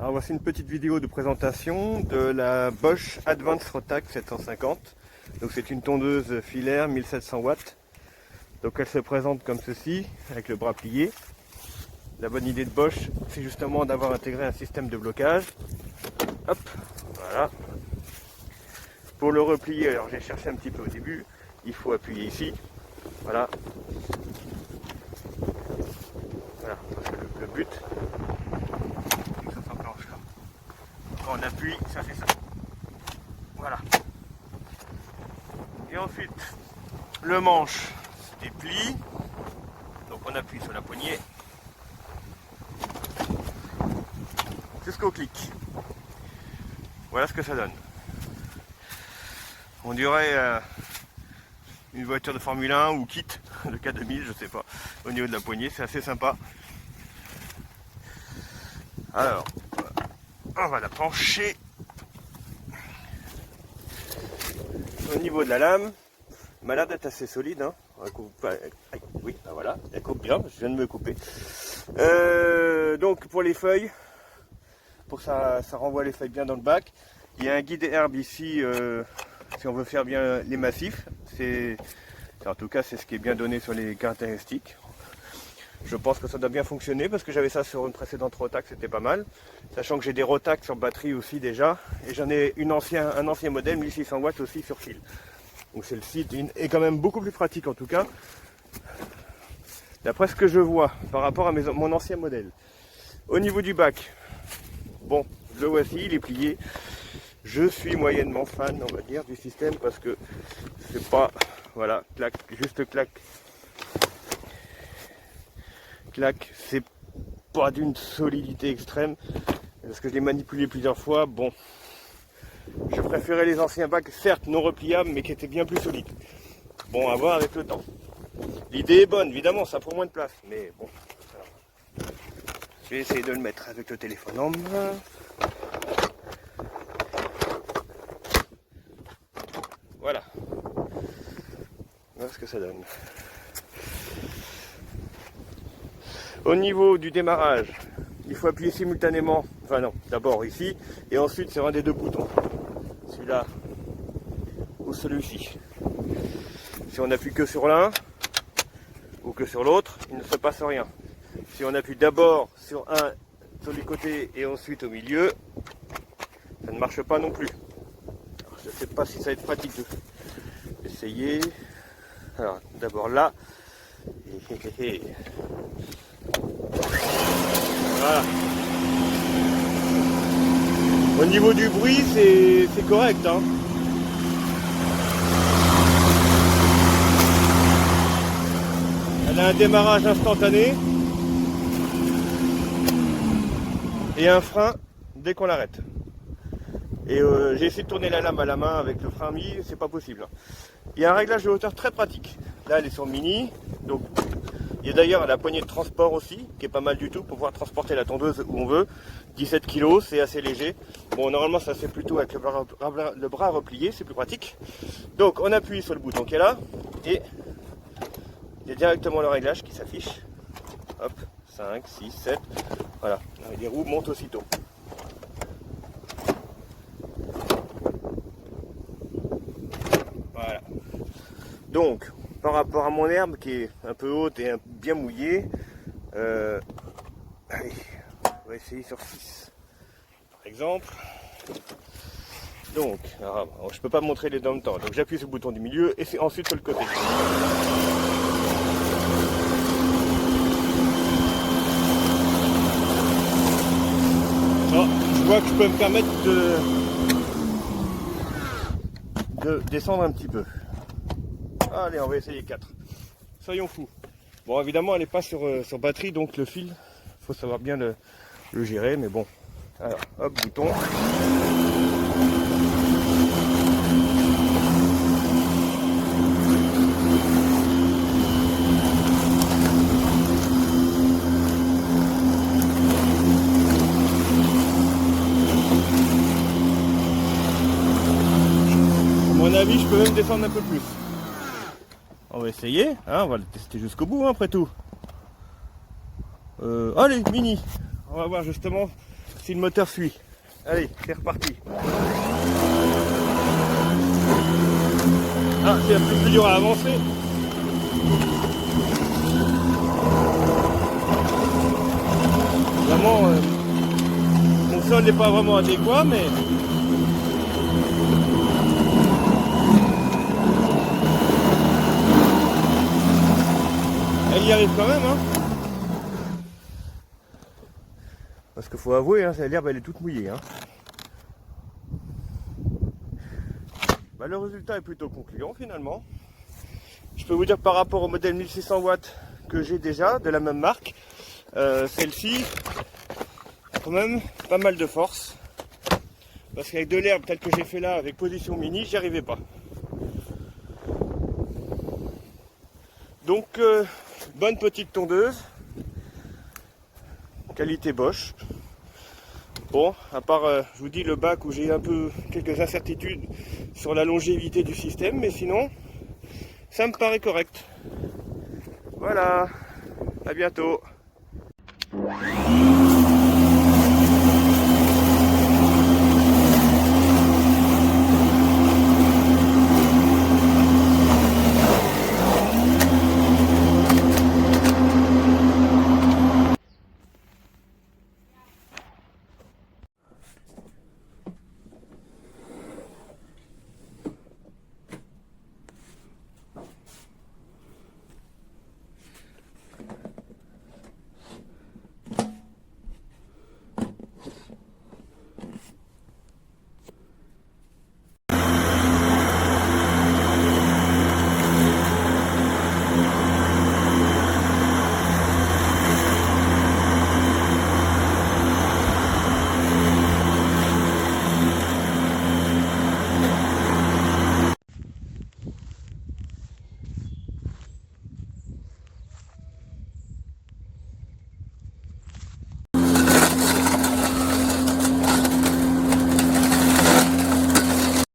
Alors voici une petite vidéo de présentation de la Bosch Advance Rotax 750. Donc c'est une tondeuse filaire 1700 watts. Donc elle se présente comme ceci, avec le bras plié. La bonne idée de Bosch, c'est justement d'avoir intégré un système de blocage. Hop, voilà. Pour le replier, alors j'ai cherché un petit peu au début, il faut appuyer ici. Voilà. Voilà, parce que le but, c'est que ça s'enclenche là. Quand on appuie, ça fait ça. Voilà. Et ensuite, le manche se déplie. Donc on appuie sur la poignée jusqu'au clic. Voilà ce que ça donne. On dirait une voiture de Formule 1 ou kit de K2000, je sais pas. Au niveau de la poignée, c'est assez sympa. Alors, on va la pencher. Au niveau de la lame, elle m'a l'air d'être assez solide. Hein. Oui, ben voilà, elle coupe bien, je viens de me couper. Donc pour les feuilles, pour que ça renvoie les feuilles bien dans le bac, il y a un guide herbe ici, si on veut faire bien les massifs. En tout cas, c'est ce qui est bien donné sur les caractéristiques. Je pense que ça doit bien fonctionner parce que j'avais ça sur une précédente Rotax, c'était pas mal. Sachant que j'ai des Rotax sur batterie aussi déjà. Et j'en ai un ancien modèle 1600 watts aussi sur fil. Donc c'est le site est quand même beaucoup plus pratique en tout cas. D'après ce que je vois par rapport à mon ancien modèle. Au niveau du bac, bon, le voici, il est plié. Je suis moyennement fan, on va dire, du système parce que c'est pas, voilà, clac, juste clac. Clac, c'est pas d'une solidité extrême parce que je l'ai manipulé plusieurs fois. Bon, je préférais les anciens bacs, certes non repliables, mais qui étaient bien plus solides. Bon, à voir avec le temps. L'idée est bonne, évidemment, ça prend moins de place, mais bon. Alors, je vais essayer de le mettre avec le téléphone en main. Voilà. Voilà ce que ça donne. Au niveau du démarrage, il faut appuyer simultanément, enfin non, d'abord ici, et ensuite sur un des deux boutons. Celui-là ou celui-ci. Si on appuie que sur l'un ou que sur l'autre, il ne se passe rien. Si on appuie d'abord sur un sur les côtés et ensuite au milieu, ça ne marche pas non plus. Alors, je ne sais pas si ça va être pratique de essayer. Alors d'abord là. Voilà. Au niveau du bruit, c'est correct. Hein. Elle a un démarrage instantané et un frein dès qu'on l'arrête. Et j'ai essayé de tourner la lame à la main avec le frein mis, c'est pas possible. Il y a un réglage de hauteur très pratique. Là, elle est sur mini, donc il y a d'ailleurs la poignée de transport aussi, qui est pas mal du tout pour pouvoir transporter la tondeuse où on veut. 17 kg, c'est assez léger. Bon, normalement, ça se fait plutôt avec le bras replié, c'est plus pratique. Donc, on appuie sur le bouton qui est là, et il y a directement le réglage qui s'affiche. Hop, 5, 6, 7. Voilà, les roues montent aussitôt. Voilà. Donc, par rapport à mon herbe qui est un peu haute et bien mouillée, allez, on va essayer sur 6 par exemple. Donc, alors, je peux pas montrer les deux en même temps, donc j'appuie sur le bouton du milieu et c'est ensuite sur le côté. Oh, je vois que je peux me permettre de descendre un petit peu. Allez, on va essayer 4. Soyons fous. Bon, évidemment, elle n'est pas sur batterie, donc le fil, il faut savoir bien le gérer, mais bon. Alors, hop, bouton. À mon avis, je peux même descendre un peu plus. On va essayer, hein, on va le tester jusqu'au bout, hein, après tout. Allez, mini. On va voir justement si le moteur suit. Allez, c'est reparti. Ah, c'est un peu plus dur à avancer. Vraiment, mon sol n'est pas vraiment adéquat, mais elle y arrive quand même, hein. Parce qu'il faut avouer, hein, l'herbe elle est toute mouillée, hein. Bah, le résultat est plutôt concluant finalement. Je peux vous dire que par rapport au modèle 1600 watts que j'ai déjà, de la même marque, celle-ci a quand même pas mal de force. Parce qu'avec de l'herbe telle que j'ai fait là, avec position mini, j'y arrivais pas. Donc, bonne petite tondeuse. Qualité Bosch. Bon, à part, je vous dis, le bac où j'ai un peu quelques incertitudes sur la longévité du système, mais sinon, ça me paraît correct. Voilà, à bientôt.